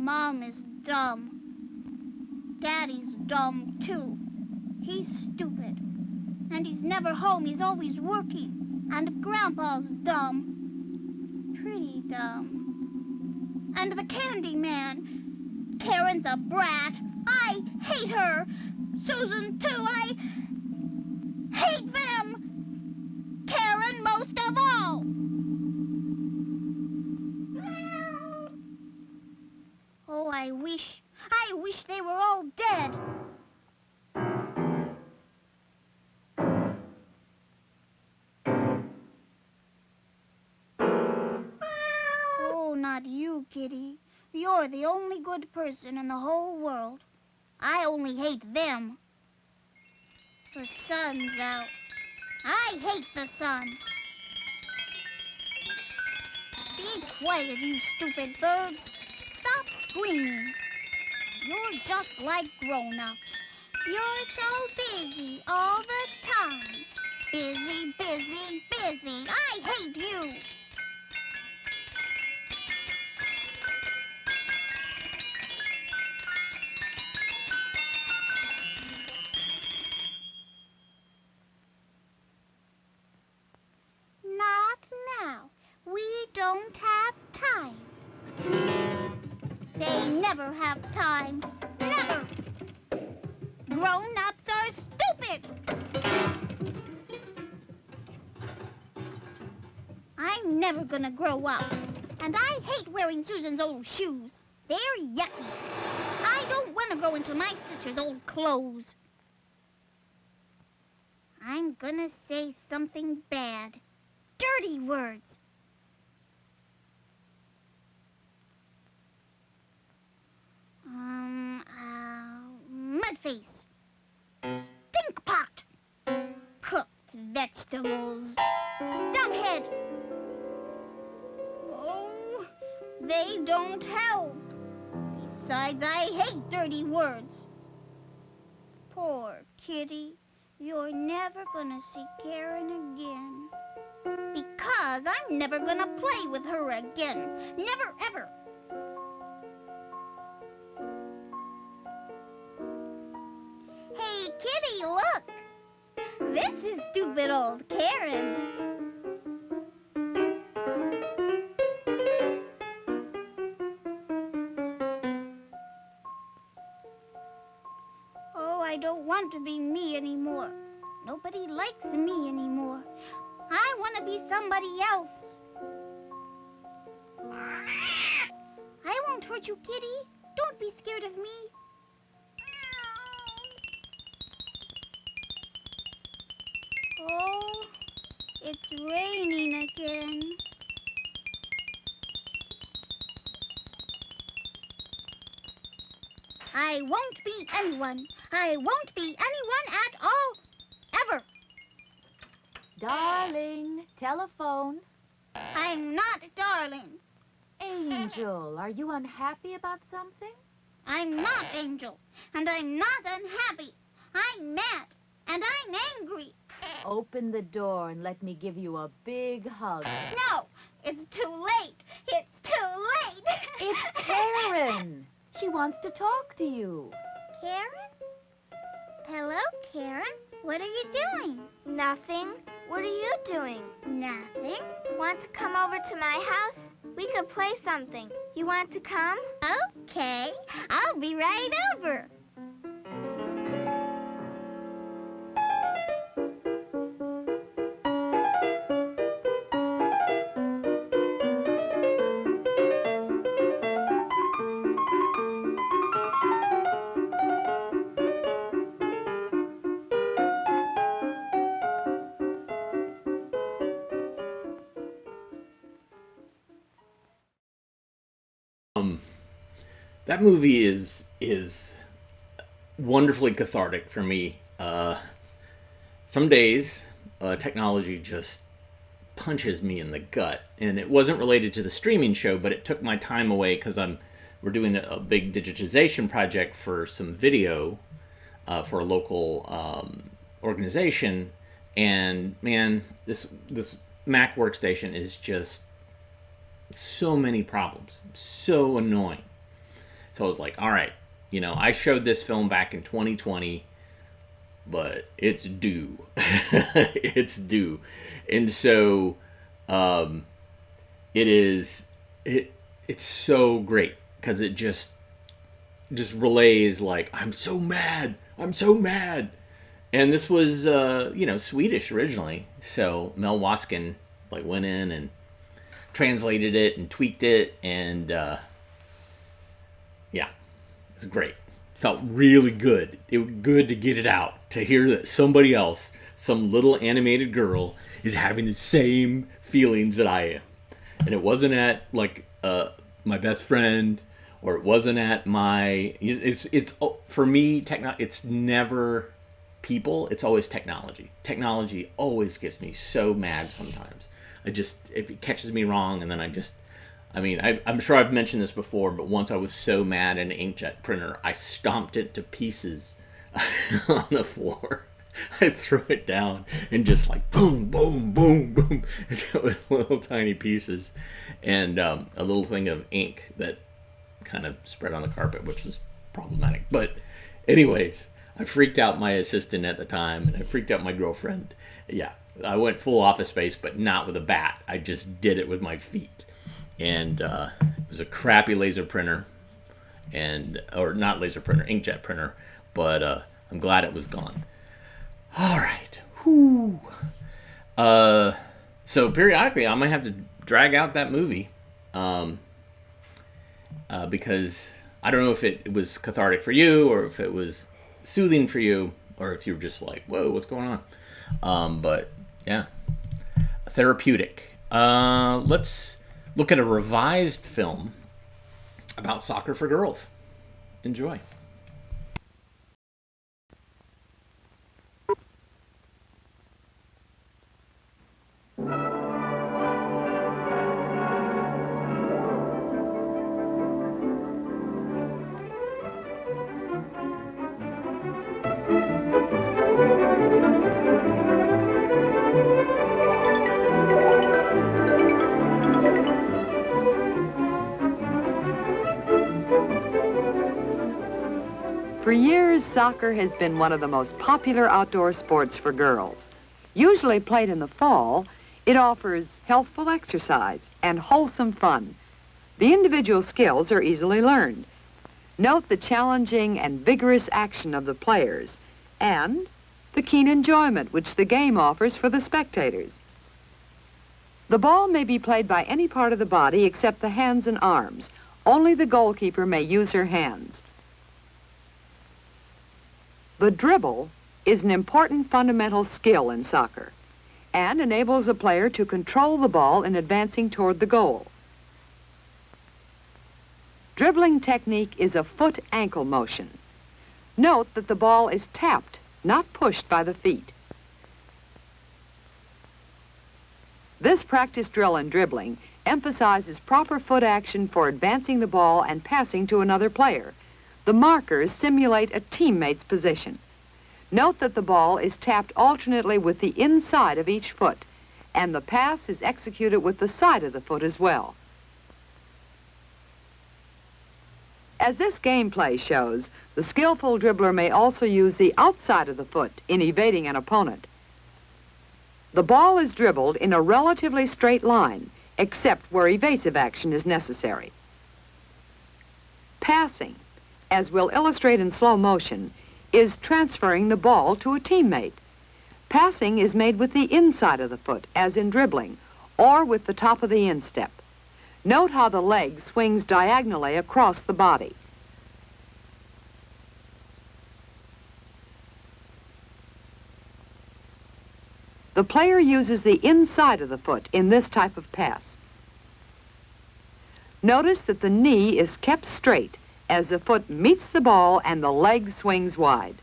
Mom is dumb. Daddy's dumb, too. He's stupid. And he's never home. He's always working. And Grandpa's dumb. Pretty dumb. And the Candy Man. Karen's a brat. I hate her. Susan, too. I hate them. Karen most of all. Oh, I wish they were all dead. Oh, not you, Kitty. You're the only good person in the whole world. I only hate them. The sun's out. I hate the sun. Be quiet, you stupid birds. Stop screaming. You're just like grown-ups. You're so busy all the time. Busy, busy, busy. I hate you. Not now. We don't have time. They never have time. Never. Grown-ups are stupid. I'm never gonna grow up. And I hate wearing Susan's old shoes. They're yucky. I don't want to go into my sister's old clothes. I'm gonna say something bad. Dirty words. Mudface. Stink pot. Cooked vegetables. Dumbhead. Oh, they don't help. Besides, I hate dirty words. Poor Kitty. You're never gonna see Karen again. Because I'm never gonna play with her again. Never, ever. Hey, Kitty, look. This is stupid old Karen. Oh, I don't want to be me anymore. Nobody likes me anymore. I want to be somebody else. I won't hurt you, Kitty. Don't be scared of me. Oh, it's raining again. I won't be anyone. I won't be anyone at all. Ever. Darling, telephone. I'm not darling. Angel, are you unhappy about something? I'm not Angel. And I'm not unhappy. I'm mad. And I'm angry. Open the door and let me give you a big hug. No, it's too late. It's too late. It's Karen. She wants to talk to you. Karen? Hello, Karen. What are you doing? Nothing. What are you doing? Nothing. Want to come over to my house? We could play something. You want to come? Okay. I'll be right over. That movie is wonderfully cathartic for me. Some days, technology just punches me in the gut, and it wasn't related to the streaming show, but it took my time away because we're doing a big digitization project for some video for a local organization, and man, this Mac workstation is just so many problems, so annoying. So I was like, all right, I showed this film back in 2020, but it's due. It's due. And so it's so great because it just relays like, I'm so mad. And this was, Swedish originally. So Mel Waskin went in and translated it and tweaked it. And yeah, it was great. Felt really good. It was good to get it out, to hear that somebody else, some little animated girl, is having the same feelings that I am. And it wasn't at my best friend, or it wasn't at it's for me, it's never people, it's always technology. Technology always gets me so mad sometimes. If it catches me wrong, and then I'm sure I've mentioned this before, but once I was so mad at an inkjet printer, I stomped it to pieces on the floor. I threw it down and just boom, boom, boom, boom, with little tiny pieces, and a little thing of ink that kind of spread on the carpet, which was problematic. But anyways, I freaked out my assistant at the time, and I freaked out my girlfriend. Yeah, I went full Office Space, but not with a bat. I just did it with my feet. And it was a crappy laser printer, or not laser printer, inkjet printer, but I'm glad it was gone. All right. Whew. So periodically, I might have to drag out that movie, because I don't know if it was cathartic for you, or if it was soothing for you, or if you were just like, whoa, what's going on? But yeah, therapeutic. Let's look at a revised film about soccer for girls. Enjoy. For years, soccer has been one of the most popular outdoor sports for girls. Usually played in the fall, it offers healthful exercise and wholesome fun. The individual skills are easily learned. Note the challenging and vigorous action of the players and the keen enjoyment which the game offers for the spectators. The ball may be played by any part of the body except the hands and arms. Only the goalkeeper may use her hands. The dribble is an important fundamental skill in soccer and enables a player to control the ball in advancing toward the goal. Dribbling technique is a foot-ankle motion. Note that the ball is tapped, not pushed by the feet. This practice drill in dribbling emphasizes proper foot action for advancing the ball and passing to another player. The markers simulate a teammate's position. Note that the ball is tapped alternately with the inside of each foot, and the pass is executed with the side of the foot as well. As this gameplay shows, the skillful dribbler may also use the outside of the foot in evading an opponent. The ball is dribbled in a relatively straight line, except where evasive action is necessary. Passing, as we'll illustrate in slow motion, is transferring the ball to a teammate. Passing is made with the inside of the foot, as in dribbling, or with the top of the instep. Note how the leg swings diagonally across the body. The player uses the inside of the foot in this type of pass. Notice that the knee is kept straight as the foot meets the ball and the leg swings wide.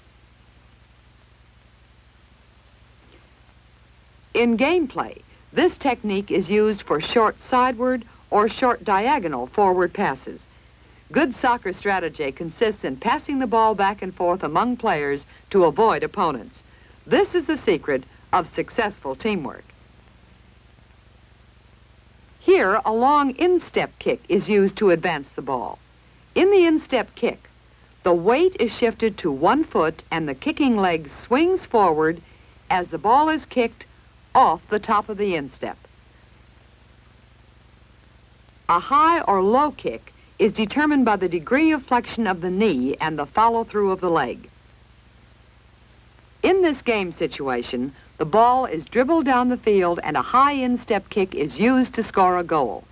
In gameplay, this technique is used for short sideward or short diagonal forward passes. Good soccer strategy consists in passing the ball back and forth among players to avoid opponents. This is the secret of successful teamwork. Here, a long instep kick is used to advance the ball. In the instep kick, the weight is shifted to one foot and the kicking leg swings forward as the ball is kicked off the top of the instep. A high or low kick is determined by the degree of flexion of the knee and the follow-through of the leg. In this game situation, the ball is dribbled down the field and a high instep kick is used to score a goal.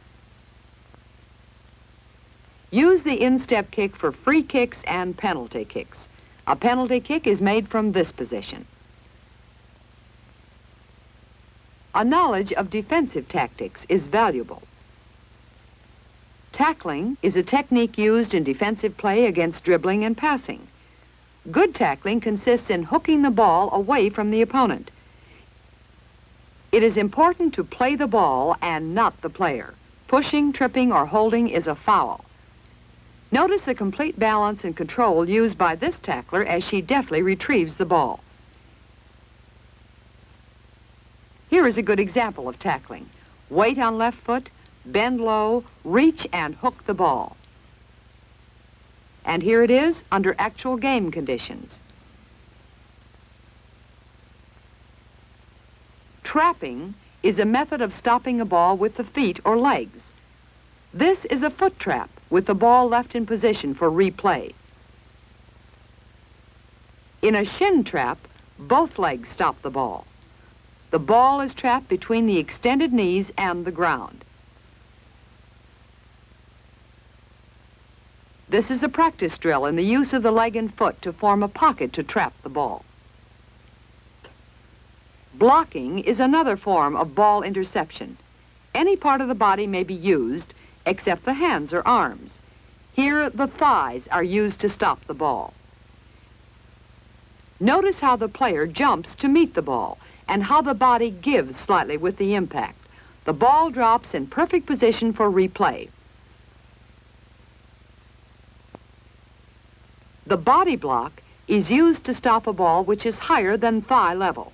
Use the instep kick for free kicks and penalty kicks. A penalty kick is made from this position. A knowledge of defensive tactics is valuable. Tackling is a technique used in defensive play against dribbling and passing. Good tackling consists in hooking the ball away from the opponent. It is important to play the ball and not the player. Pushing, tripping, or holding is a foul. Notice the complete balance and control used by this tackler as she deftly retrieves the ball. Here is a good example of tackling. Weight on left foot, bend low, reach and hook the ball. And here it is under actual game conditions. Trapping is a method of stopping a ball with the feet or legs. This is a foot trap with the ball left in position for replay. In a shin trap, both legs stop the ball. The ball is trapped between the extended knees and the ground. This is a practice drill in the use of the leg and foot to form a pocket to trap the ball. Blocking is another form of ball interception. Any part of the body may be used, except the hands or arms. Here, the thighs are used to stop the ball. Notice how the player jumps to meet the ball and how the body gives slightly with the impact. The ball drops in perfect position for replay. The body block is used to stop a ball which is higher than thigh level.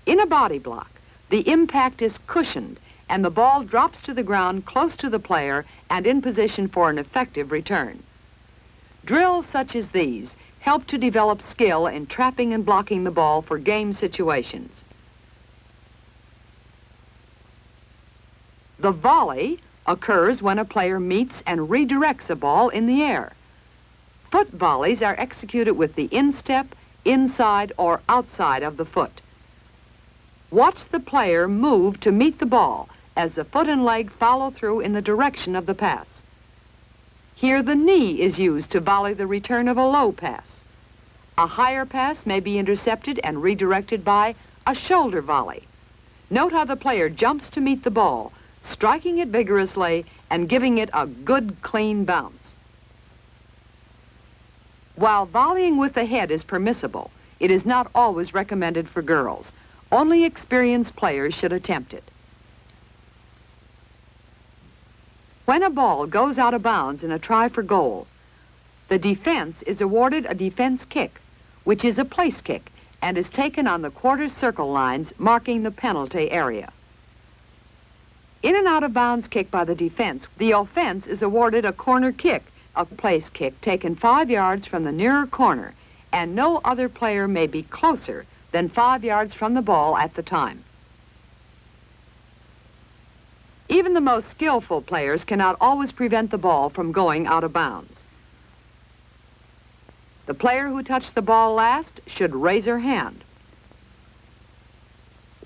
In a body block, the impact is cushioned and the ball drops to the ground close to the player and in position for an effective return. Drills such as these help to develop skill in trapping and blocking the ball for game situations. The volley occurs when a player meets and redirects a ball in the air. Foot volleys are executed with the instep, inside, or outside of the foot. Watch the player move to meet the ball as the foot and leg follow through in the direction of the pass. Here the knee is used to volley the return of a low pass. A higher pass may be intercepted and redirected by a shoulder volley. Note how the player jumps to meet the ball, striking it vigorously and giving it a good, clean bounce. While volleying with the head is permissible, it is not always recommended for girls. Only experienced players should attempt it. When a ball goes out of bounds in a try for goal, the defense is awarded a defense kick, which is a place kick and is taken on the quarter circle lines marking the penalty area. In an out-of-bounds kick by the defense, the offense is awarded a corner kick, a place kick taken 5 yards from the nearer corner, and no other player may be closer than 5 yards from the ball at the time. Even the most skillful players cannot always prevent the ball from going out of bounds. The player who touched the ball last should raise her hand.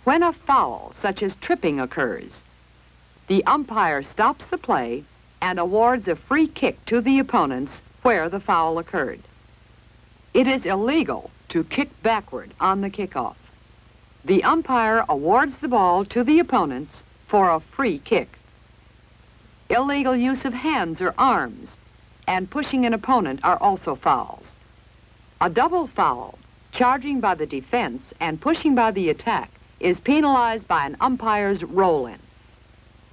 When a foul, such as tripping, occurs, the umpire stops the play and awards a free kick to the opponents where the foul occurred. It is illegal to kick backward on the kickoff. The umpire awards the ball to the opponents for a free kick. Illegal use of hands or arms and pushing an opponent are also fouls. A double foul, charging by the defense and pushing by the attack, is penalized by an umpire's roll-in.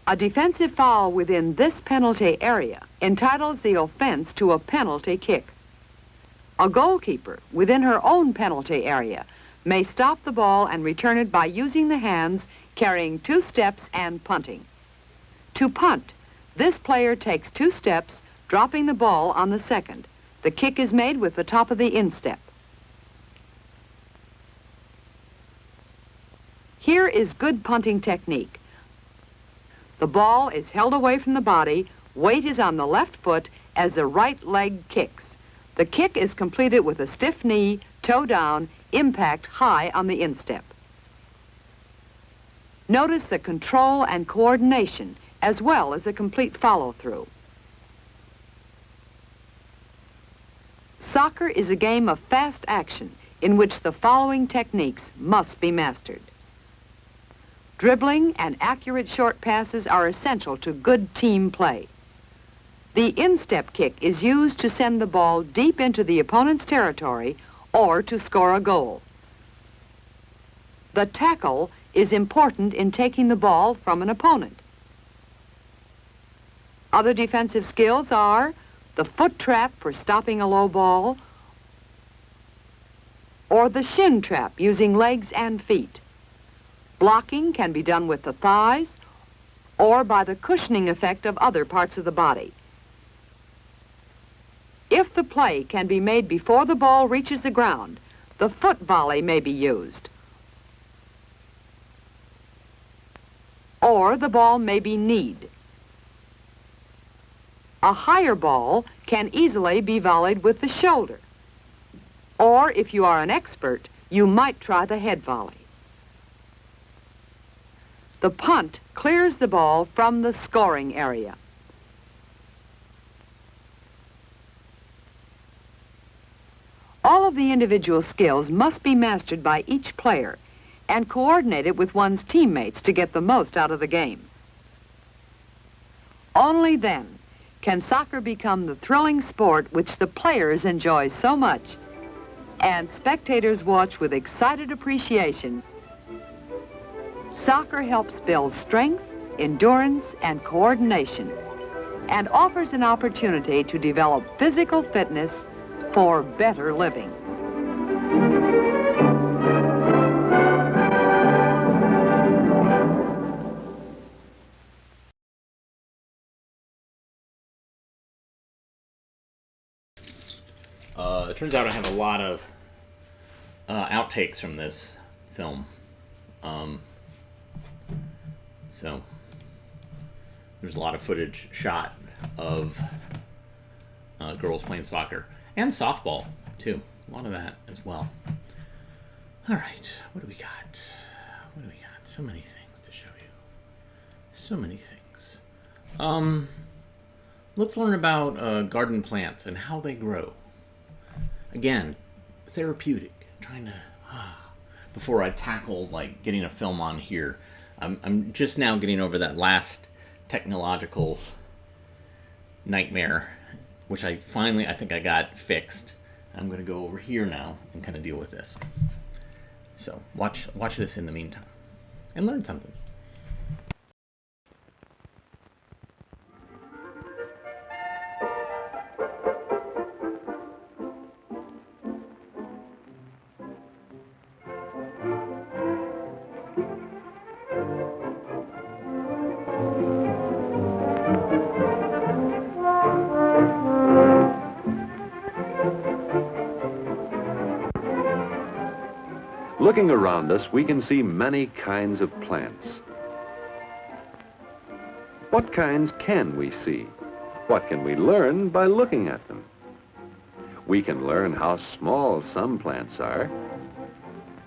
A defensive foul within this penalty area entitles the offense to a penalty kick. A goalkeeper within her own penalty area may stop the ball and return it by using the hands, carrying 2 steps and punting. To punt, This player takes 2 steps, dropping the ball on the second. The kick is made with the top of the instep. Here is good punting technique. The ball is held away from the body, weight is on the left foot as the right leg kicks. The kick is completed with a stiff knee, toe down, impact high on the instep. Notice the control and coordination as well as a complete follow-through. Soccer is a game of fast action in which the following techniques must be mastered. Dribbling and accurate short passes are essential to good team play. The instep kick is used to send the ball deep into the opponent's territory or to score a goal. The tackle is important in taking the ball from an opponent. Other defensive skills are the foot trap for stopping a low ball or the shin trap using legs and feet. Blocking can be done with the thighs or by the cushioning effect of other parts of the body. If the play can be made before the ball reaches the ground, the foot volley may be used. Or the ball may be kneed. A higher ball can easily be volleyed with the shoulder. Or if you are an expert, you might try the head volley. The punt clears the ball from the scoring area. All of the individual skills must be mastered by each player and coordinated with one's teammates to get the most out of the game. Only then can soccer become the thrilling sport which the players enjoy so much and spectators watch with excited appreciation. Soccer helps build strength, endurance, and coordination and offers an opportunity to develop physical fitness for better living. It turns out I have a lot of outtakes from this film. So there's a lot of footage shot of girls playing soccer and softball too. A lot of that as well. All right, what do we got? What do we got? So many things to show you. So many things. Let's learn about garden plants and how they grow. Again, therapeutic. Trying to before I tackle like getting a film on here. I'm just now getting over that last technological nightmare, which I think I got fixed. I'm going to go over here now and kind of deal with this. So watch this in the meantime and learn something. Looking around us, we can see many kinds of plants. What kinds can we see? What can we learn by looking at them? We can learn how small some plants are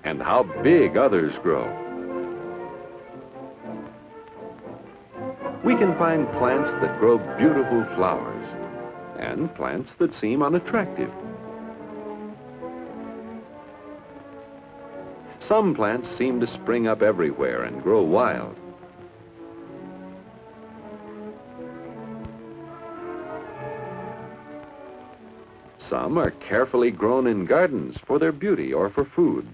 and how big others grow. We can find plants that grow beautiful flowers and plants that seem unattractive. Some plants seem to spring up everywhere and grow wild. Some are carefully grown in gardens for their beauty or for food.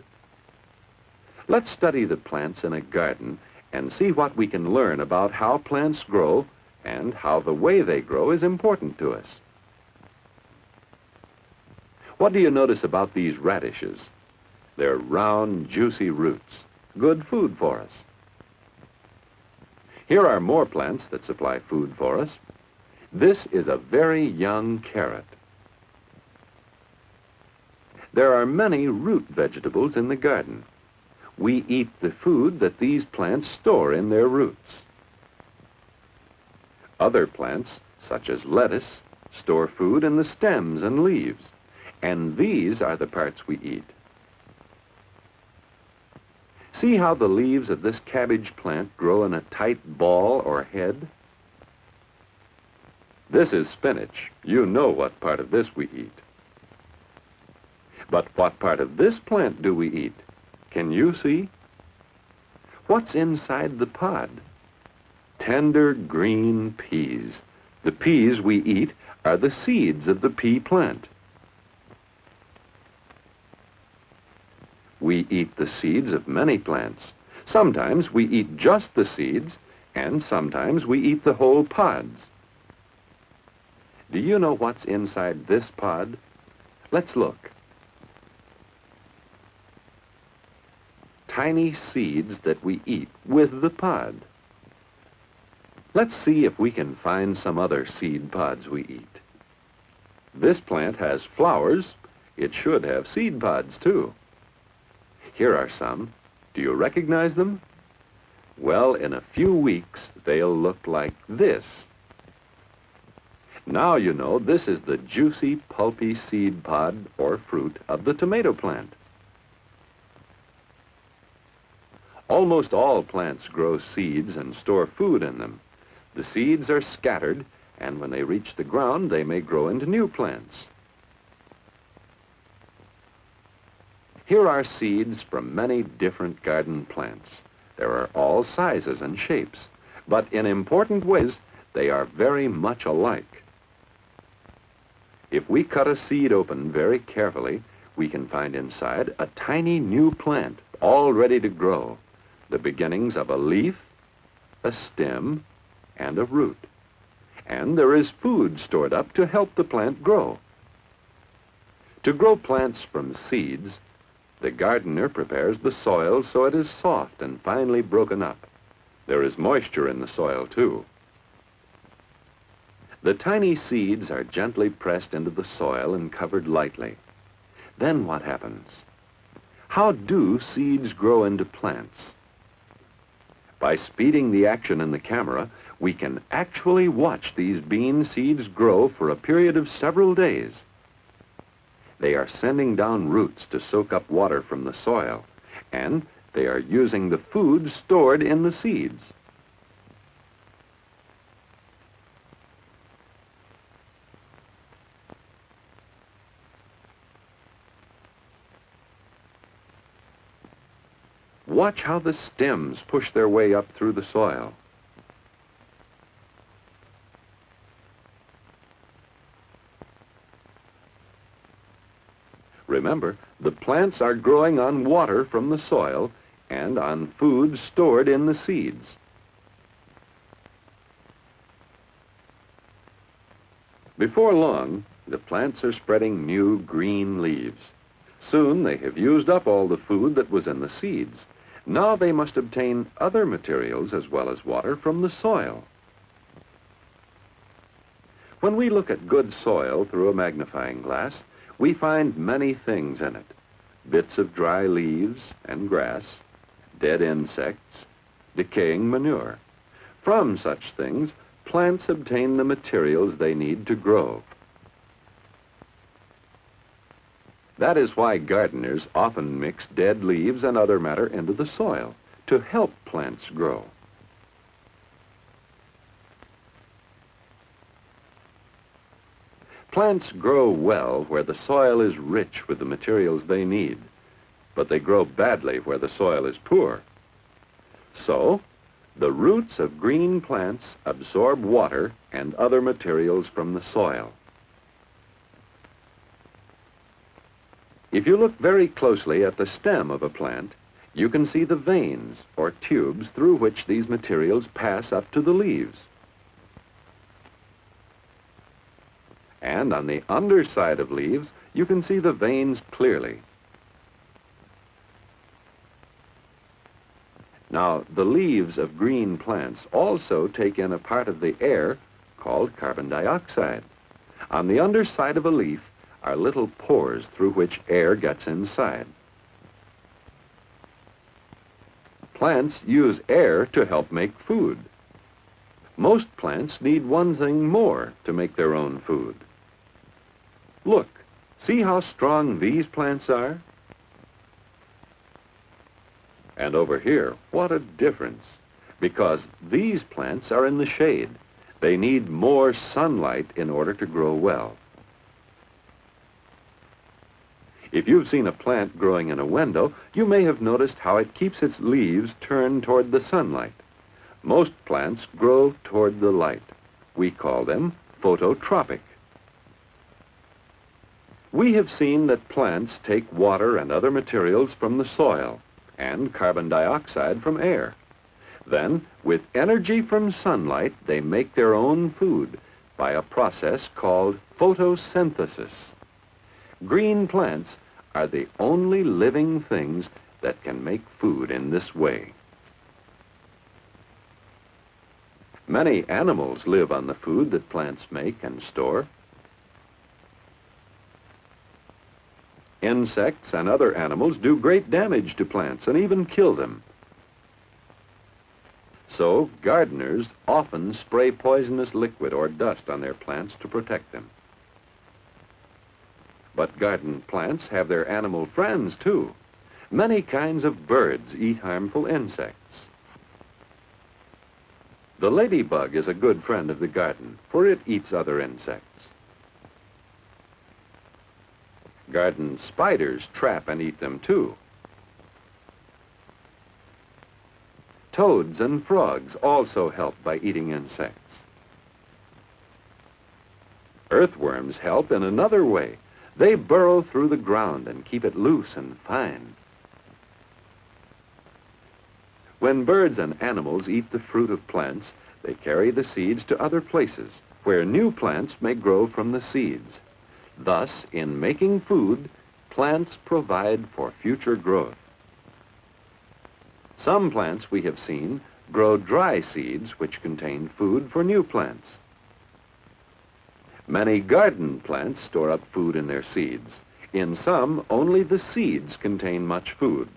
Let's study the plants in a garden and see what we can learn about how plants grow and how the way they grow is important to us. What do you notice about these radishes? They're round, juicy roots, good food for us. Here are more plants that supply food for us. This is a very young carrot. There are many root vegetables in the garden. We eat the food that these plants store in their roots. Other plants, such as lettuce, store food in the stems and leaves, and these are the parts we eat. See how the leaves of this cabbage plant grow in a tight ball or head? This is spinach. You know what part of this we eat. But what part of this plant do we eat? Can you see? What's inside the pod? Tender green peas. The peas we eat are the seeds of the pea plant. We eat the seeds of many plants. Sometimes we eat just the seeds, and sometimes we eat the whole pods. Do you know what's inside this pod? Let's look. Tiny seeds that we eat with the pod. Let's see if we can find some other seed pods we eat. This plant has flowers. It should have seed pods, too. Here are some. Do you recognize them? Well, in a few weeks, they'll look like this. Now you know this is the juicy, pulpy seed pod or fruit of the tomato plant. Almost all plants grow seeds and store food in them. The seeds are scattered, and when they reach the ground, they may grow into new plants. Here are seeds from many different garden plants. There are all sizes and shapes, but in important ways, they are very much alike. If we cut a seed open very carefully, we can find inside a tiny new plant, all ready to grow. The beginnings of a leaf, a stem, and a root. And there is food stored up to help the plant grow. To grow plants from seeds, the gardener prepares the soil so it is soft and finely broken up. There is moisture in the soil, too. The tiny seeds are gently pressed into the soil and covered lightly. Then what happens? How do seeds grow into plants? By speeding the action in the camera, we can actually watch these bean seeds grow for a period of several days. They are sending down roots to soak up water from the soil, and they are using the food stored in the seeds. Watch how the stems push their way up through the soil. Remember, the plants are growing on water from the soil and on food stored in the seeds. Before long, the plants are spreading new green leaves. Soon they have used up all the food that was in the seeds. Now they must obtain other materials as well as water from the soil. When we look at good soil through a magnifying glass, we find many things in it. Bits of dry leaves and grass, dead insects, decaying manure. From such things, plants obtain the materials they need to grow. That is why gardeners often mix dead leaves and other matter into the soil to help plants grow. Plants grow well where the soil is rich with the materials they need, but they grow badly where the soil is poor. So, the roots of green plants absorb water and other materials from the soil. If you look very closely at the stem of a plant, you can see the veins or tubes through which these materials pass up to the leaves. And on the underside of leaves, you can see the veins clearly. Now, the leaves of green plants also take in a part of the air called carbon dioxide. On the underside of a leaf are little pores through which air gets inside. Plants use air to help make food. Most plants need one thing more to make their own food. Look, see how strong these plants are? And over here, what a difference. Because these plants are in the shade. They need more sunlight in order to grow well. If you've seen a plant growing in a window, you may have noticed how it keeps its leaves turned toward the sunlight. Most plants grow toward the light. We call them phototropic. We have seen that plants take water and other materials from the soil and carbon dioxide from air. Then, with energy from sunlight, they make their own food by a process called photosynthesis. Green plants are the only living things that can make food in this way. Many animals live on the food that plants make and store. Insects and other animals do great damage to plants and even kill them. So, gardeners often spray poisonous liquid or dust on their plants to protect them. But garden plants have their animal friends, too. Many kinds of birds eat harmful insects. The ladybug is a good friend of the garden, for it eats other insects. Garden spiders trap and eat them, too. Toads and frogs also help by eating insects. Earthworms help in another way. They burrow through the ground and keep it loose and fine. When birds and animals eat the fruit of plants, they carry the seeds to other places where new plants may grow from the seeds. Thus, in making food, plants provide for future growth. Some plants we have seen grow dry seeds which contain food for new plants. Many garden plants store up food in their seeds. In some, only the seeds contain much food,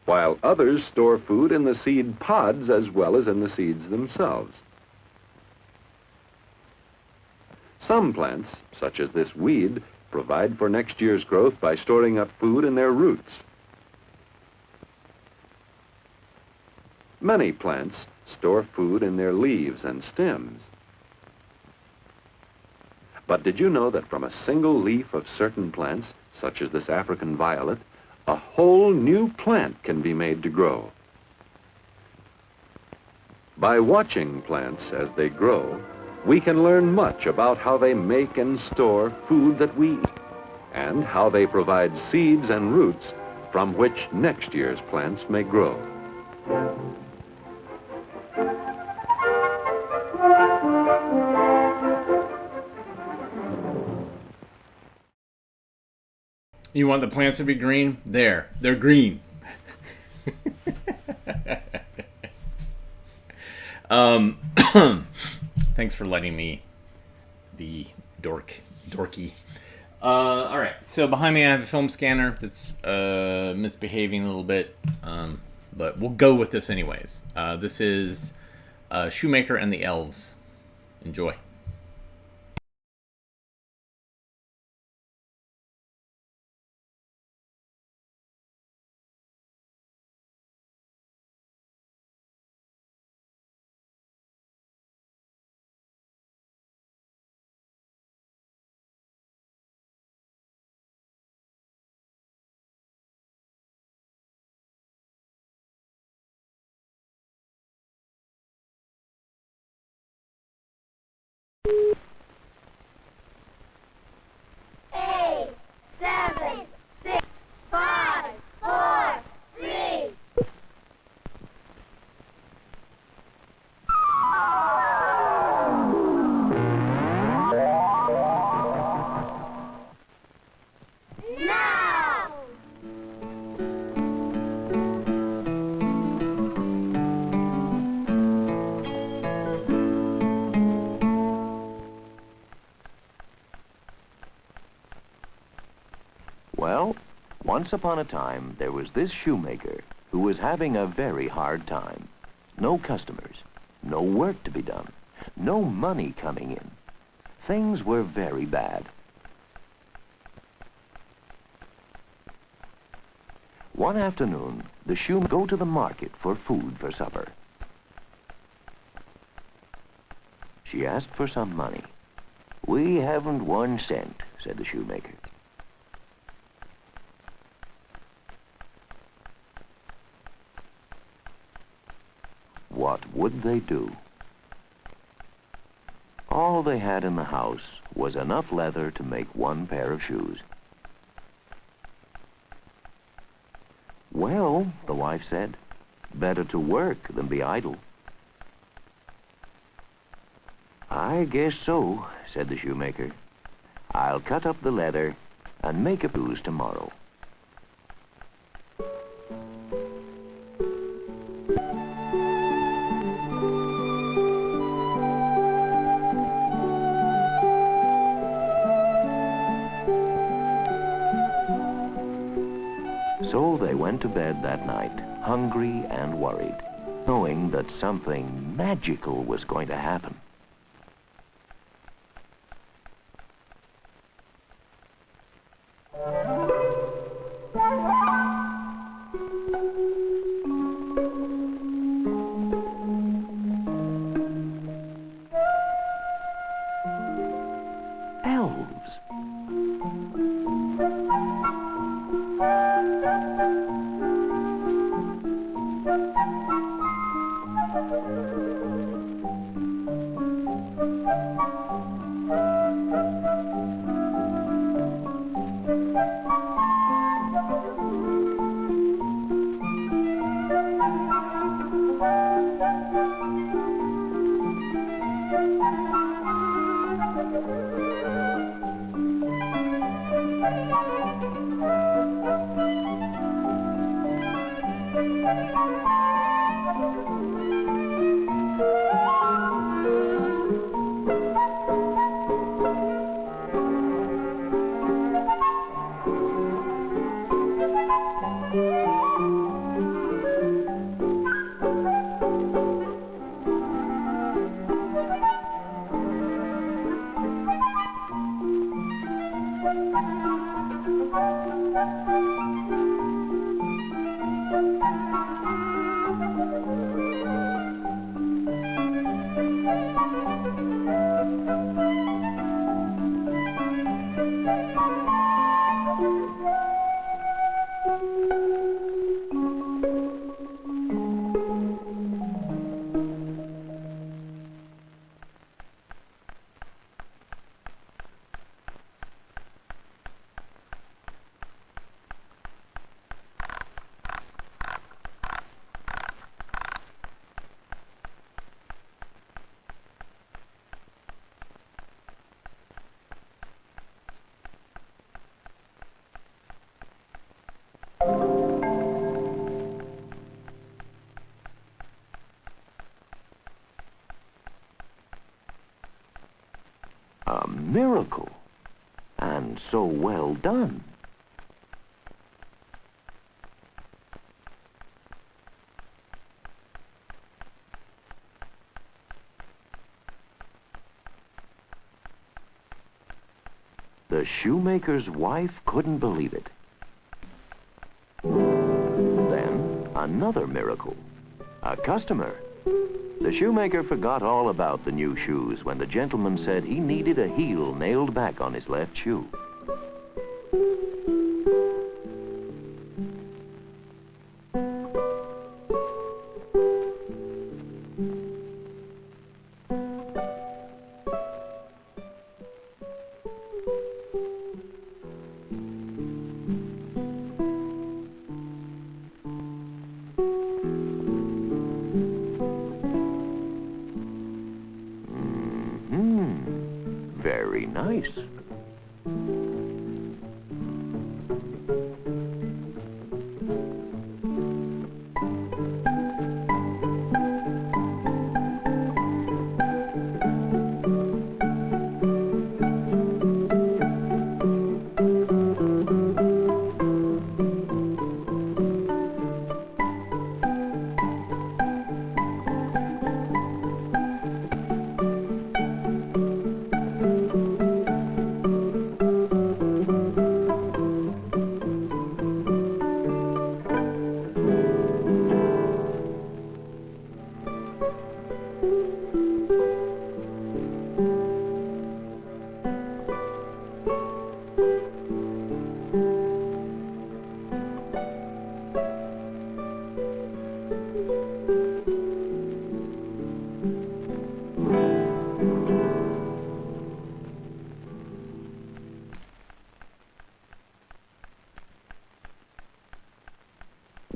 while others store food in the seed pods as well as in the seeds themselves. Some plants, such as this weed, provide for next year's growth by storing up food in their roots. Many plants store food in their leaves and stems. But did you know that from a single leaf of certain plants, such as this African violet, a whole new plant can be made to grow? By watching plants as they grow, we can learn much about how they make and store food that we eat, and how they provide seeds and roots from which next year's plants may grow. You want the plants to be green? There. They're green. Thanks for letting me be dorky. All right. So behind me I have a film scanner that's misbehaving a little bit, but we'll go with this anyways. This is Shoemaker and the Elves. Enjoy. Well, once upon a time, there was this shoemaker who was having a very hard time. No customers, no work to be done, no money coming in. Things were very bad. One afternoon, the shoemaker go to the market for food for supper. She asked for some money. "We haven't 1 cent," said the shoemaker. What would they do? All they had in the house was enough leather to make 1 pair of shoes. "Well," the wife said, "better to work than be idle." "I guess so," said the shoemaker. "I'll cut up the leather and make a shoes tomorrow." So they went to bed that night, hungry and worried, knowing that something magical was going to happen. Elves. A miracle, and so well done. The shoemaker's wife couldn't believe it. Then, another miracle. A customer. The shoemaker forgot all about the new shoes when the gentleman said he needed a heel nailed back on his left shoe. Very nice.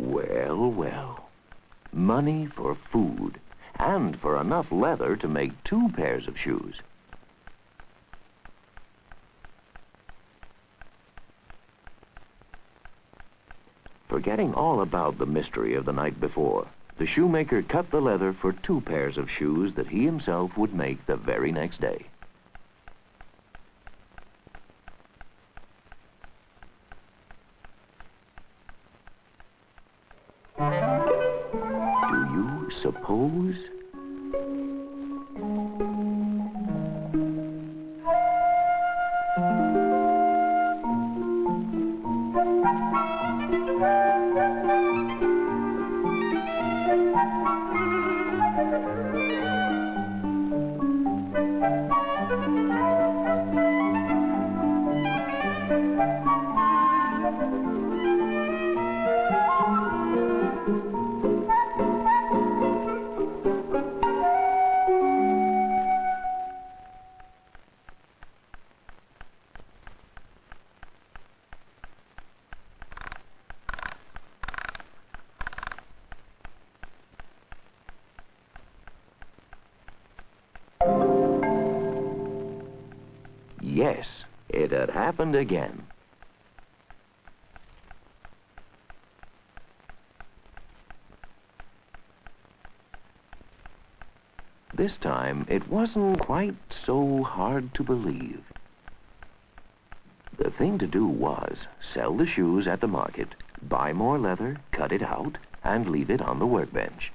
Well, well. Money for food, and for enough leather to make 2 pairs of shoes. Forgetting all about the mystery of the night before, the shoemaker cut the leather for 2 pairs of shoes that he himself would make the very next day. Do you suppose? Yes, it had happened again. This time, it wasn't quite so hard to believe. The thing to do was sell the shoes at the market, buy more leather, cut it out, and leave it on the workbench.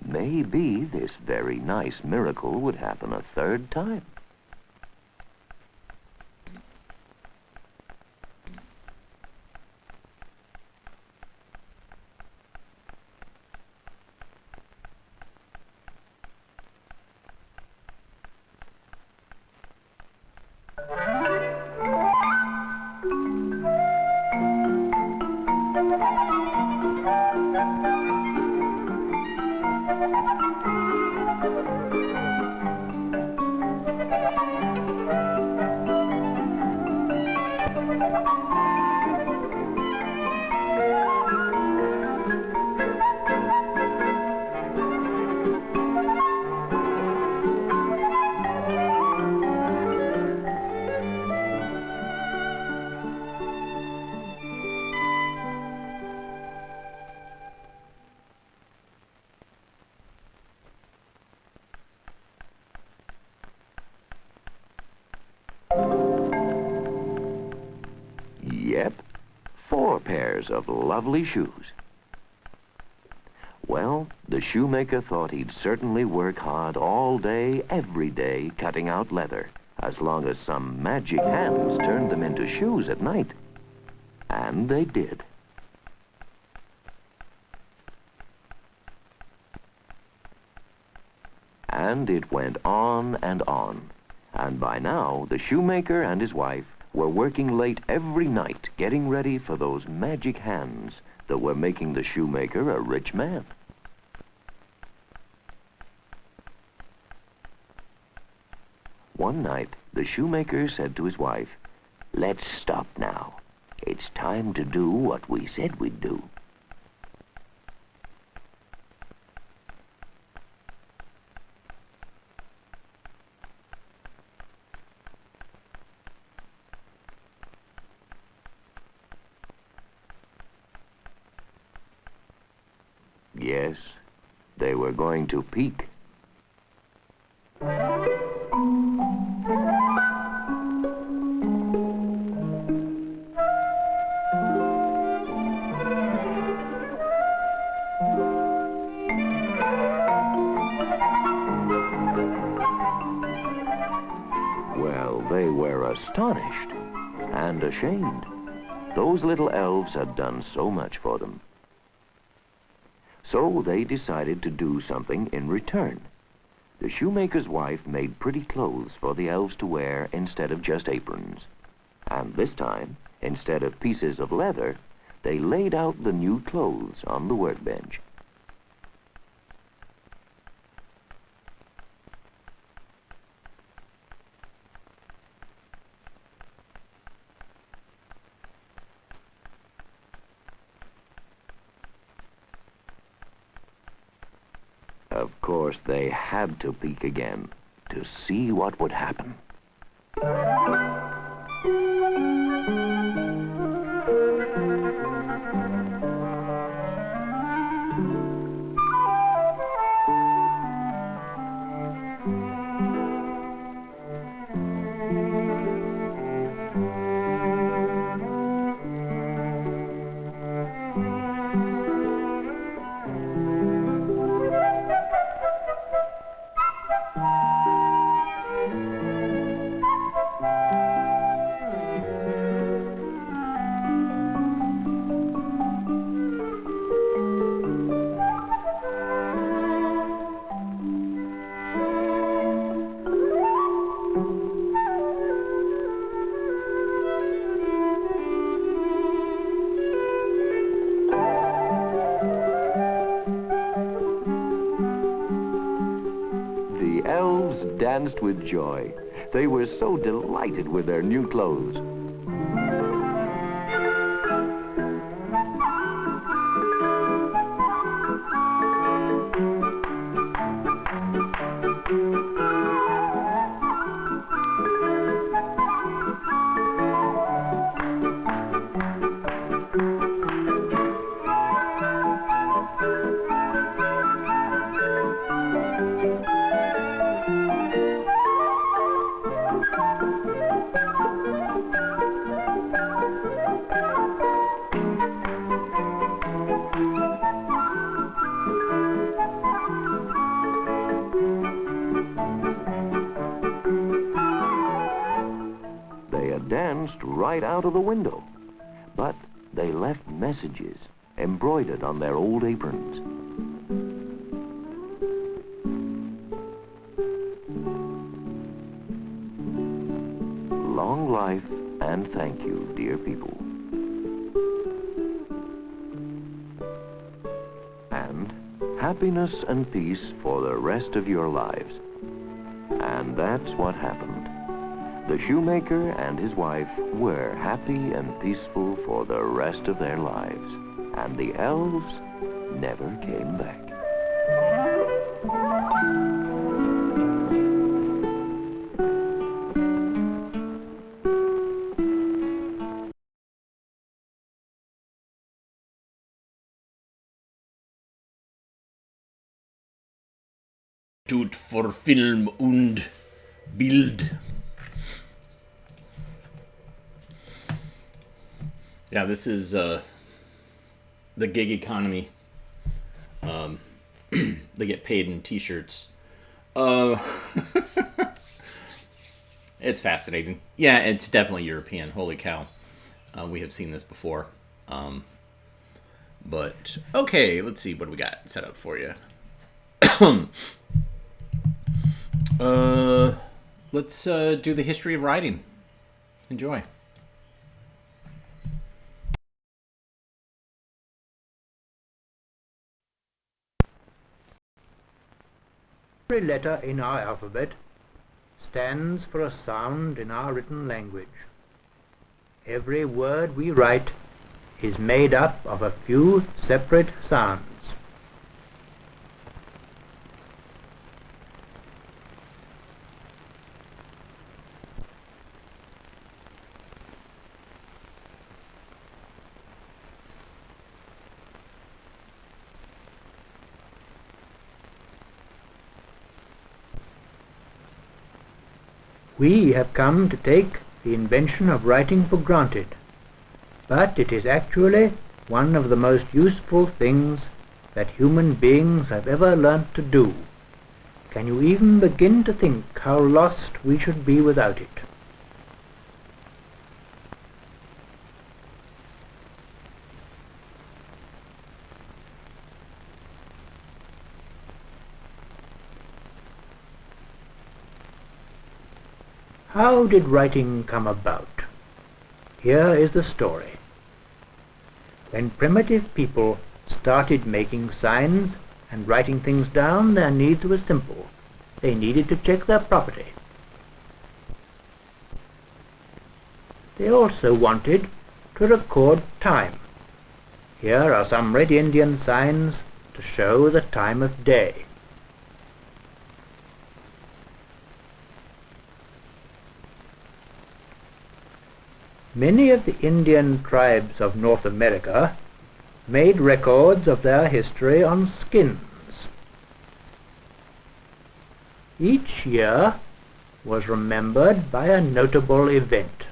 Maybe this very nice miracle would happen a 3rd time. Yep, 4 pairs of lovely shoes. Well, the shoemaker thought he'd certainly work hard all day, every day, cutting out leather, as long as some magic hands turned them into shoes at night. And they did. And it went on, and by now the shoemaker and his wife were working late every night getting ready for those magic hands that were making the shoemaker a rich man. One night, the shoemaker said to his wife, "Let's stop now. It's time to do what we said we'd do." Yes, they were going to peek. Well, they were astonished and ashamed. Those little elves had done so much for them. So they decided to do something in return. The shoemaker's wife made pretty clothes for the elves to wear instead of just aprons. And this time, instead of pieces of leather, they laid out the new clothes on the workbench. Of course, they had to peek again to see what would happen. The elves danced with joy. They were so delighted with their new clothes. They had danced right out of the window, but they left messages embroidered on their old aprons. Long life and thank you, dear people. And happiness and peace for the rest of your lives. And that's what happened. The shoemaker and his wife were happy and peaceful for the rest of their lives. And the elves never came back. Tut for Film und Bild. Yeah, this is the gig economy. They get paid in t-shirts. It's fascinating. Yeah, it's definitely European. Holy cow. We have seen this before. But, okay, let's see what we got set up for you. Let's do the history of writing. Enjoy. Every letter in our alphabet stands for a sound in our written language. Every word we write is made up of a few separate sounds. We have come to take the invention of writing for granted, but it is actually one of the most useful things that human beings have ever learnt to do. Can you even begin to think how lost we should be without it? How did writing come about? Here is the story. When primitive people started making signs and writing things down, their needs were simple. They needed to check their property. They also wanted to record time. Here are some red Indian signs to show the time of day. Many of the Indian tribes of North America made records of their history on skins. Each year was remembered by a notable event.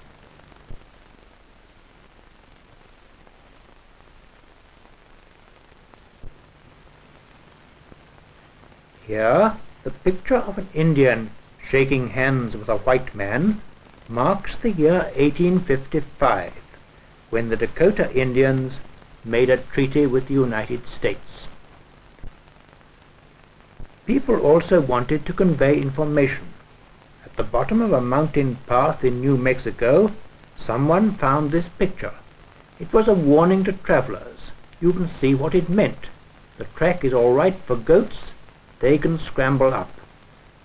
Here, the picture of an Indian shaking hands with a white man marks the year 1855, when the Dakota Indians made a treaty with the United States. People also wanted to convey information. At the bottom of a mountain path in New Mexico, someone found this picture. It was a warning to travelers. You can see what it meant. The track is all right for goats. They can scramble up.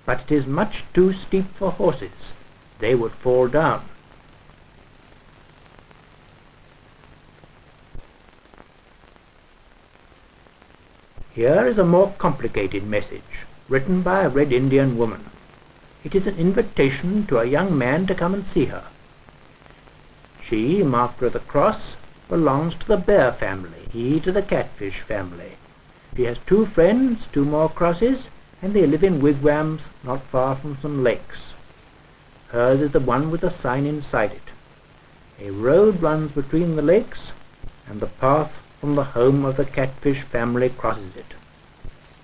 But it is much too steep for horses. They would fall down. Here is a more complicated message, written by a Red Indian woman. It is an invitation to a young man to come and see her. She, marked with a cross, belongs to the bear family, he to the catfish family. She has 2 friends, 2 more crosses, and they live in wigwams not far from some lakes. Hers is the one with a sign inside it. A road runs between the lakes, and the path from the home of the catfish family crosses it.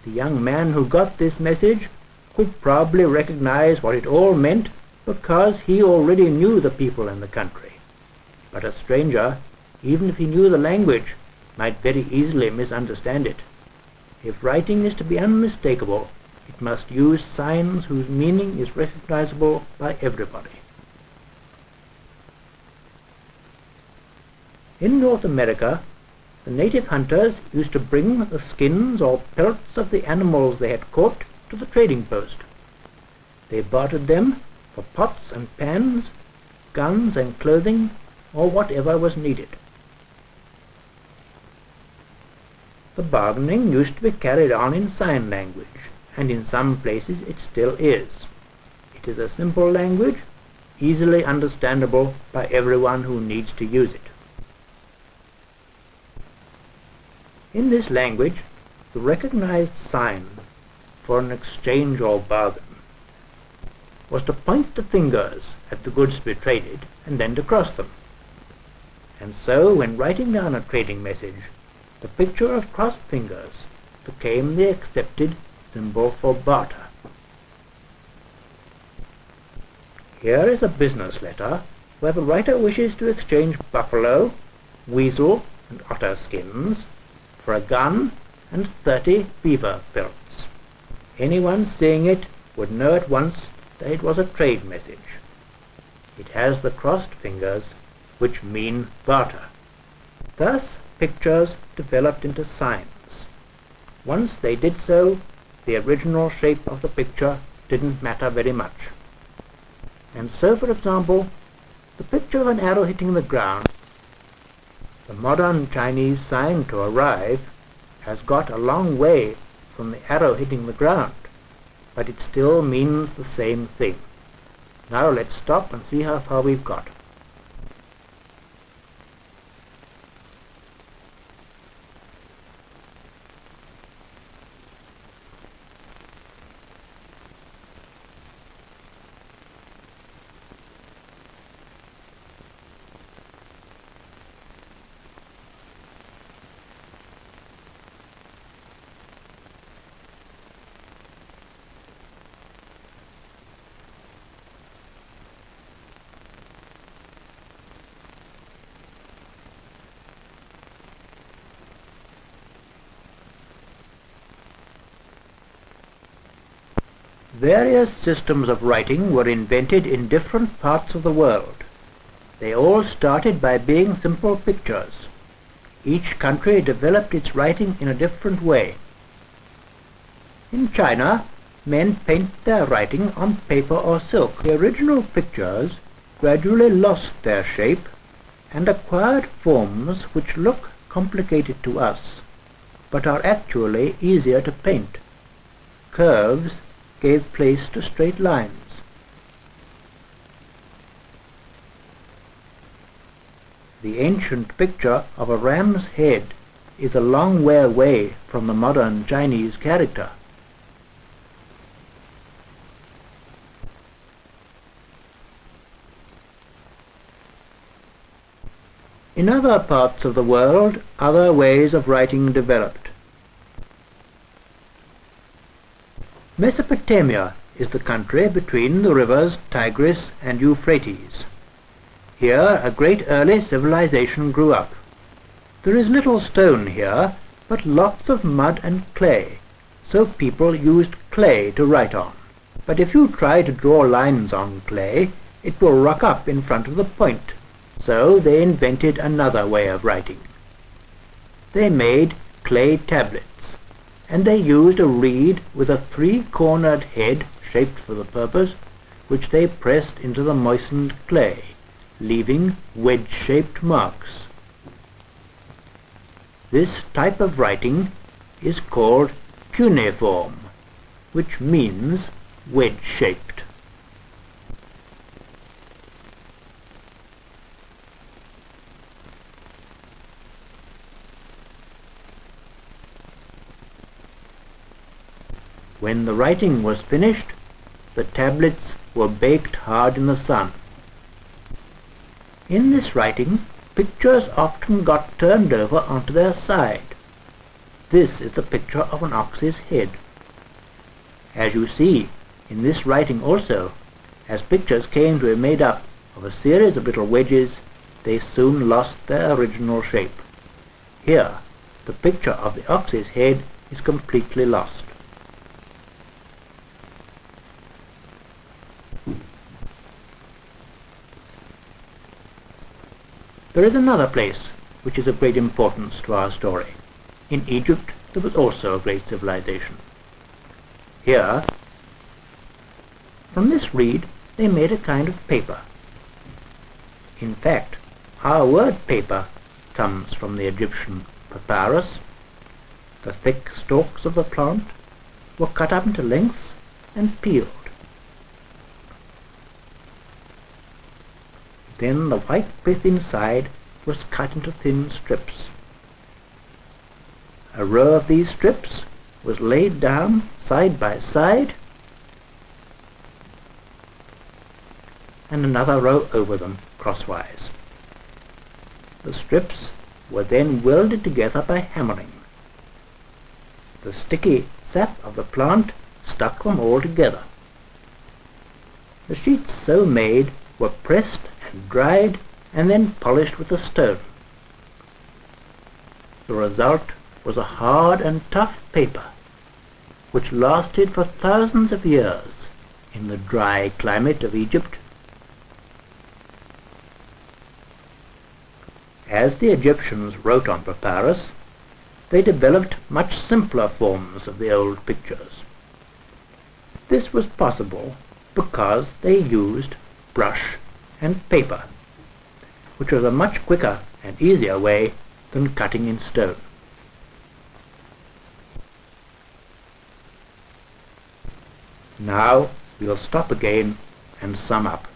The young man who got this message could probably recognize what it all meant because he already knew the people in the country. But a stranger, even if he knew the language, might very easily misunderstand it. If writing is to be unmistakable, it must use signs whose meaning is recognizable by everybody. In North America, the native hunters used to bring the skins or pelts of the animals they had caught to the trading post. They bartered them for pots and pans, guns and clothing, or whatever was needed. The bargaining used to be carried on in sign language, and in some places it still is. It is a simple language, easily understandable by everyone who needs to use it. In this language, the recognized sign for an exchange or bargain was to point the fingers at the goods to be traded and then to cross them. And so, when writing down a trading message, the picture of crossed fingers became the accepted symbol for barter. Here is a business letter where the writer wishes to exchange buffalo, weasel, and otter skins for a gun and 30 beaver pelts. Anyone seeing it would know at once that it was a trade message. It has the crossed fingers, which mean barter. Thus, pictures developed into signs. Once they did so, the original shape of the picture didn't matter very much. And so, for example, the picture of an arrow hitting the ground, the modern Chinese sign to arrive, has got a long way from the arrow hitting the ground, but it still means the same thing. Now let's stop and see how far we've got. Various systems of writing were invented in different parts of the world. They all started by being simple pictures. Each country developed its writing in a different way. In China, men paint their writing on paper or silk. The original pictures gradually lost their shape and acquired forms which look complicated to us, but are actually easier to paint. Curves gave place to straight lines. The ancient picture of a ram's head is a long way away from the modern Chinese character. In other parts of the world, other ways of writing developed. Mesopotamia is the country between the rivers Tigris and Euphrates. Here a great early civilization grew up. There is little stone here, but lots of mud and clay, so people used clay to write on. But if you try to draw lines on clay, it will rock up in front of the point, so they invented another way of writing. They made clay tablets, and they used a reed with a three-cornered head shaped for the purpose, which they pressed into the moistened clay, leaving wedge-shaped marks. This type of writing is called cuneiform, which means wedge-shaped. When the writing was finished, the tablets were baked hard in the sun. In this writing, pictures often got turned over onto their side. This is the picture of an ox's head. As you see, in this writing also, as pictures came to be made up of a series of little wedges, they soon lost their original shape. Here, the picture of the ox's head is completely lost. There is another place which is of great importance to our story. In Egypt there was also a great civilization. Here, from this reed, they made a kind of paper. In fact, our word paper comes from the Egyptian papyrus. The thick stalks of the plant were cut up into lengths and peeled. Then the white pith inside was cut into thin strips. A row of these strips was laid down side by side, and another row over them crosswise. The strips were then welded together by hammering. The sticky sap of the plant stuck them all together. The sheets so made were pressed and dried and then polished with a stone. The result was a hard and tough paper which lasted for thousands of years in the dry climate of Egypt. As the Egyptians wrote on papyrus, they developed much simpler forms of the old pictures. This was possible because they used brush and paper, which was a much quicker and easier way than cutting in stone. Now we'll stop again and sum up.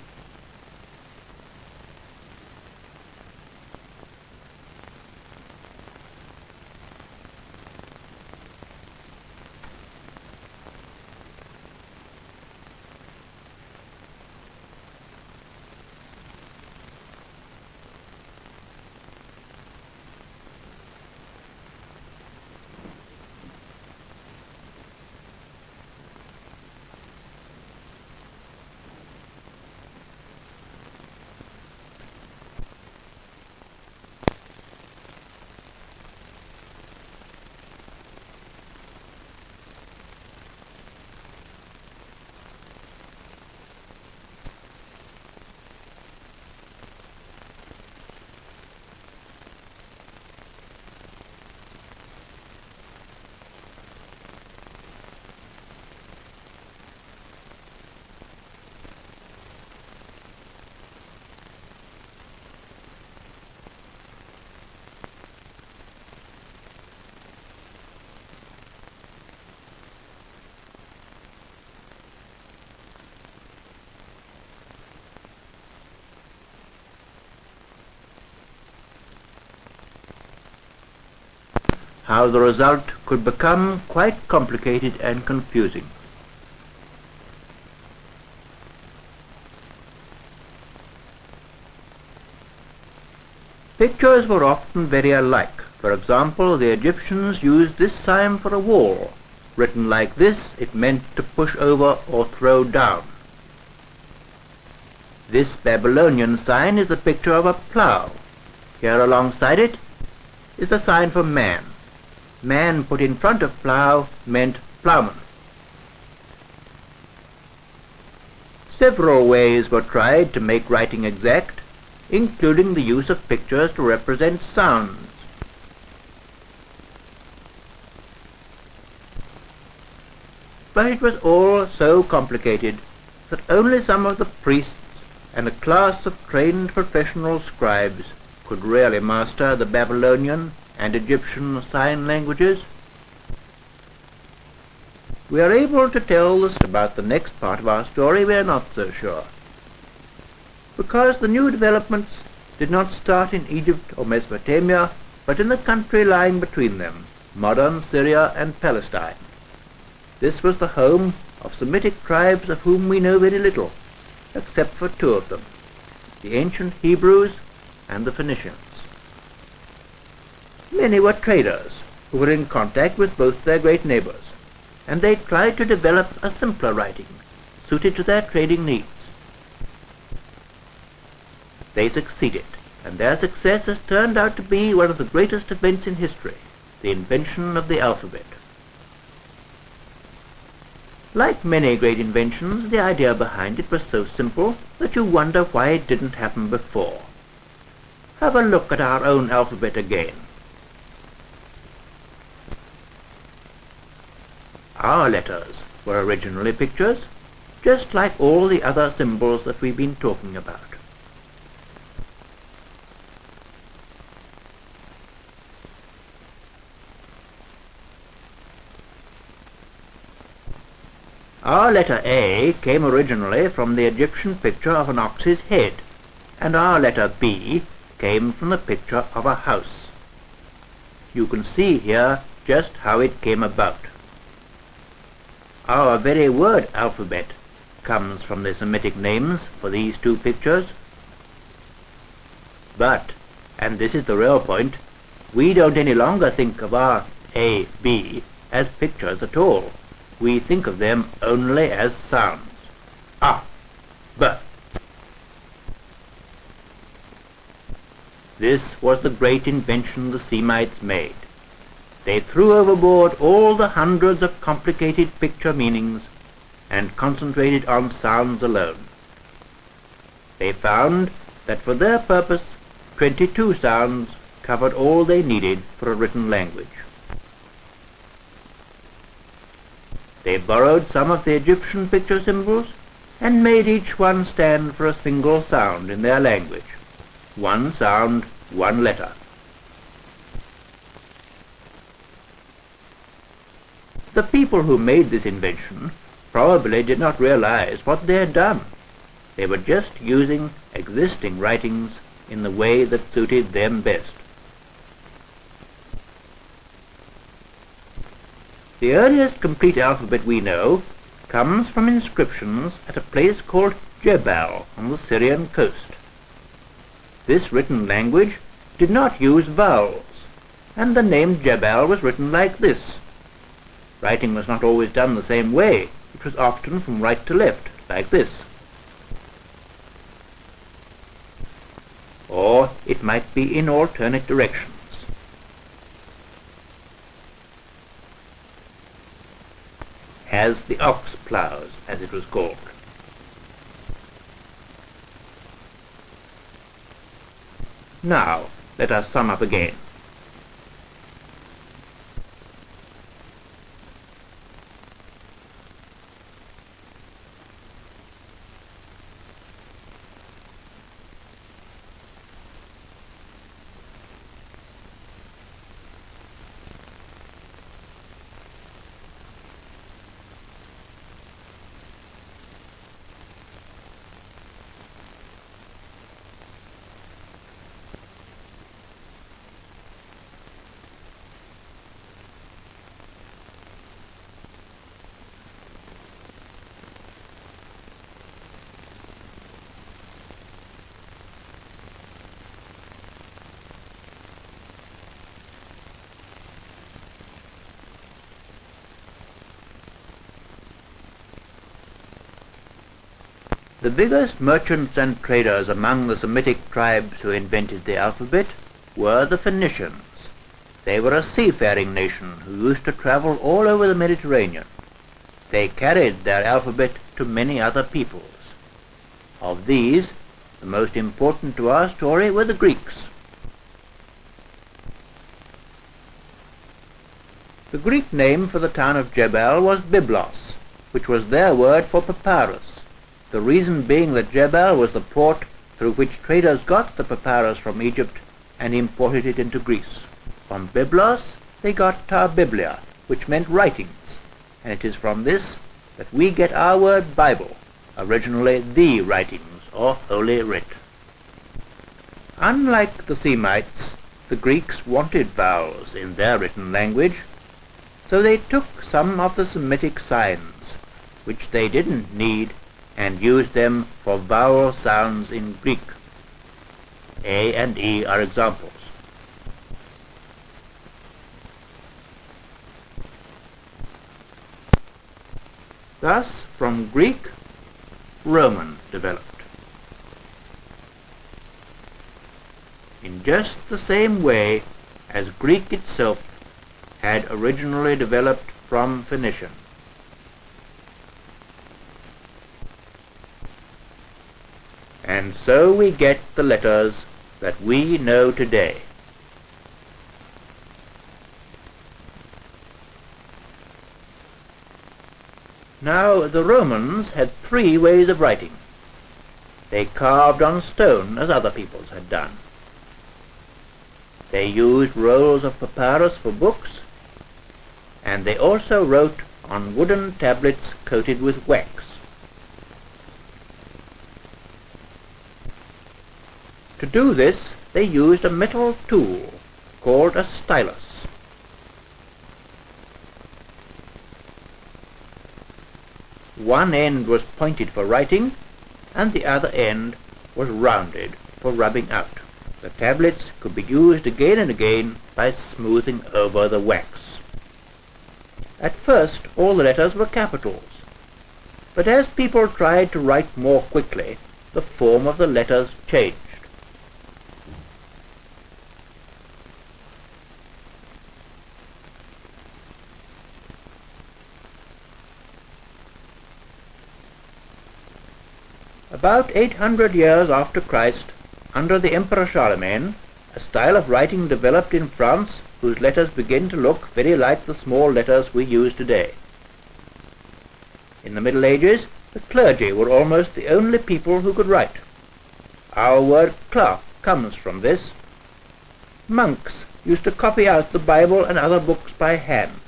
how the result could become quite complicated and confusing. Pictures were often very alike. For example, the Egyptians used this sign for a wall. Written like this, it meant to push over or throw down. This Babylonian sign is a picture of a plough. Here alongside it is the sign for man. Man put in front of plough meant ploughman. Several ways were tried to make writing exact, including the use of pictures to represent sounds. But it was all so complicated that only some of the priests and a class of trained professional scribes could really master the Babylonian and Egyptian sign languages. We are able to tell us about the next part of our story, we are not so sure. Because the new developments did not start in Egypt or Mesopotamia, but in the country lying between them, modern Syria and Palestine. This was the home of Semitic tribes of whom we know very little, except for two of them, the ancient Hebrews and the Phoenicians. Many were traders who were in contact with both their great neighbors, and they tried to develop a simpler writing suited to their trading needs. They succeeded, and their success has turned out to be one of the greatest events in history, the invention of the alphabet. Like many great inventions, the idea behind it was so simple that you wonder why it didn't happen before. Have a look at our own alphabet again. Our letters were originally pictures, just like all the other symbols that we've been talking about. Our letter A came originally from the Egyptian picture of an ox's head, and our letter B came from the picture of a house. You can see here just how it came about. Our very word alphabet comes from the Semitic names for these two pictures. But, and this is the real point, we don't any longer think of our A, B as pictures at all. We think of them only as sounds. A, B. This was the great invention the Semites made. They threw overboard all the hundreds of complicated picture meanings and concentrated on sounds alone. They found that for their purpose, 22 sounds covered all they needed for a written language. They borrowed some of the Egyptian picture symbols and made each one stand for a single sound in their language. One sound, one letter. The people who made this invention probably did not realize what they had done. They were just using existing writings in the way that suited them best. The earliest complete alphabet we know comes from inscriptions at a place called Jebel on the Syrian coast. This written language did not use vowels, and the name Jebel was written like this. Writing was not always done the same way. It was often from right to left, like this. Or it might be in alternate directions. As the ox ploughs, as it was called. Now, let us sum up again. The biggest merchants and traders among the Semitic tribes who invented the alphabet were the Phoenicians. They were a seafaring nation who used to travel all over the Mediterranean. They carried their alphabet to many other peoples. Of these, the most important to our story were the Greeks. The Greek name for the town of Jebel was Byblos, which was their word for papyrus, the reason being that Jebel was the port through which traders got the papyrus from Egypt and imported it into Greece. From Byblos they got Tar Biblia, which meant writings, and it is from this that we get our word Bible, originally the writings or Holy Writ. Unlike the Semites, the Greeks wanted vowels in their written language, so they took some of the Semitic signs, which they didn't need, and used them for vowel sounds in Greek. A and E are examples. Thus, from Greek, Roman developed. In just the same way as Greek itself had originally developed from Phoenician. And so we get the letters that we know today. Now, the Romans had 3 ways of writing. They carved on stone, as other peoples had done. They used rolls of papyrus for books, and they also wrote on wooden tablets coated with wax. To do this, they used a metal tool called a stylus. One end was pointed for writing, and the other end was rounded for rubbing out. The tablets could be used again and again by smoothing over the wax. At first, all the letters were capitals, but as people tried to write more quickly, the form of the letters changed. About 800 years after Christ, under the Emperor Charlemagne, a style of writing developed in France whose letters begin to look very like the small letters we use today. In the Middle Ages, the clergy were almost the only people who could write. Our word clerk comes from this. Monks used to copy out the Bible and other books by hand,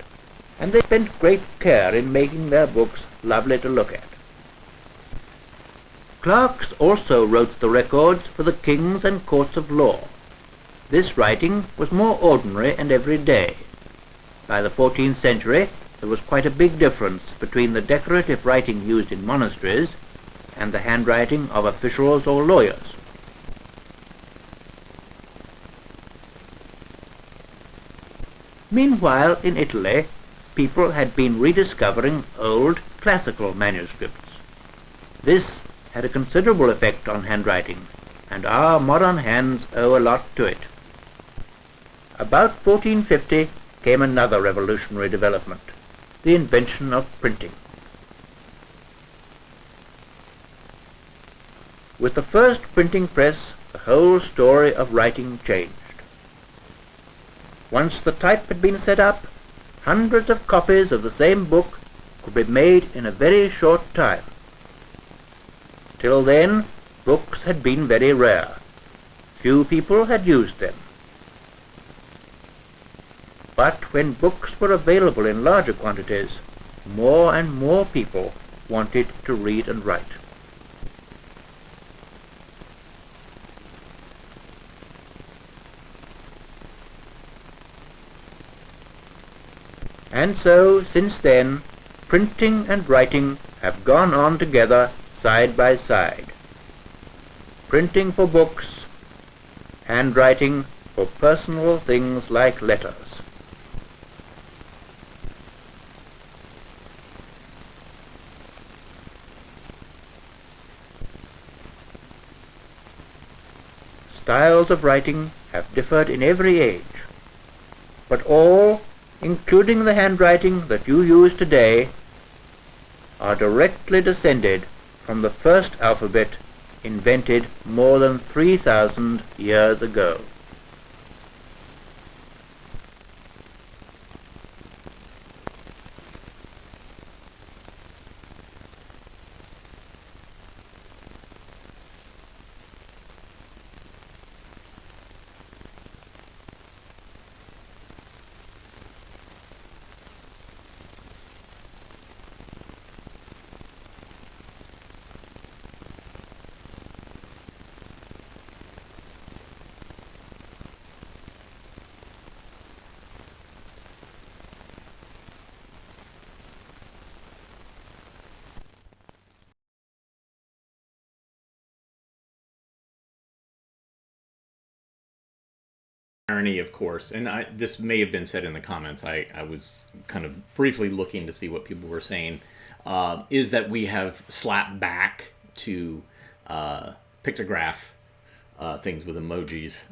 and they spent great care in making their books lovely to look at. Clerks also wrote the records for the kings and courts of law. This writing was more ordinary and everyday. By the 14th century, there was quite a big difference between the decorative writing used in monasteries and the handwriting of officials or lawyers. Meanwhile, in Italy, people had been rediscovering old classical manuscripts. This had a considerable effect on handwriting, and our modern hands owe a lot to it. About 1450 came another revolutionary development, the invention of printing. With the first printing press, the whole story of writing changed. Once the type had been set up, hundreds of copies of the same book could be made in a very short time. Till then, books had been very rare. Few people had used them. But when books were available in larger quantities, more and more people wanted to read and write. And so, since then, printing and writing have gone on together side by side. Printing for books, handwriting for personal things like letters. styles of writing have differed in every age, but all, including the handwriting that you use today, are directly descended from the first alphabet invented more than 3,000 years ago. Irony, of course, and this may have been said in the comments. I was kind of briefly looking to see what people were saying. Is that we have slapped back to pictograph things with emojis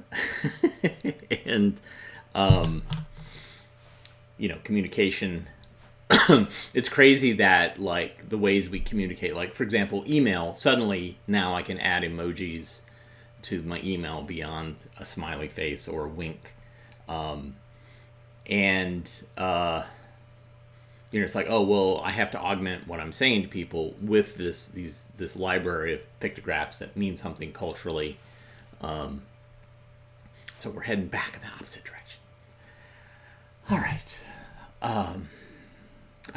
and communication. It's crazy that like the ways we communicate, like for example, email. Suddenly now I can add emojis to my email beyond a smiley face or a wink. It's like, oh, well, I have to augment what I'm saying to people with this library of pictographs that mean something culturally. So we're heading back in the opposite direction. All right. I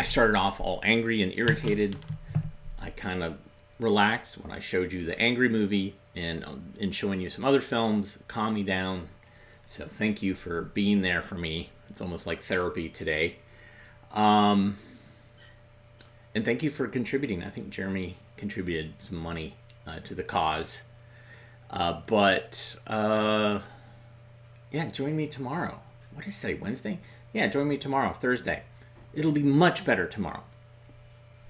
started off all angry and irritated. I kind of relaxed when I showed you the angry movie and showing you some other films, calm me down. So thank you for being there for me. It's almost like therapy today. And thank you for contributing. I think Jeremy contributed some money to the cause. Join me tomorrow. What is today, Wednesday? Yeah, join me tomorrow, Thursday. It'll be much better tomorrow.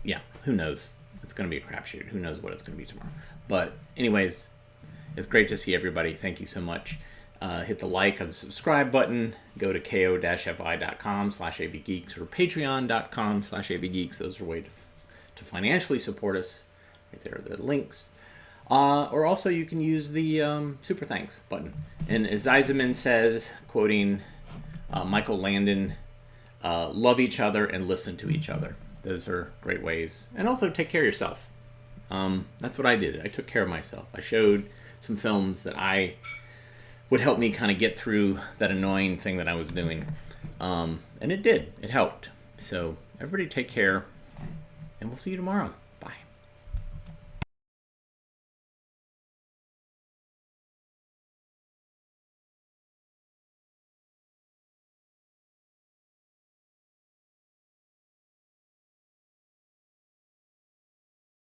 Yeah, who knows? It's going to be a crapshoot. Who knows what it's going to be tomorrow? But anyways, it's great to see everybody. Thank you so much. Hit the like or the subscribe button. Go to ko-fi.com/avgeeks or patreon.com/avgeeks. Those are ways to financially support us. Right there are the links. Or also you can use the super thanks button. And as Eisenman says, quoting Michael Landon, love each other and listen to each other. Those are great ways. And also take care of yourself. That's what I did. I took care of myself. I showed some films that would help me kind of get through that annoying thing that I was doing. And it did. It helped. So everybody take care. And we'll see you tomorrow.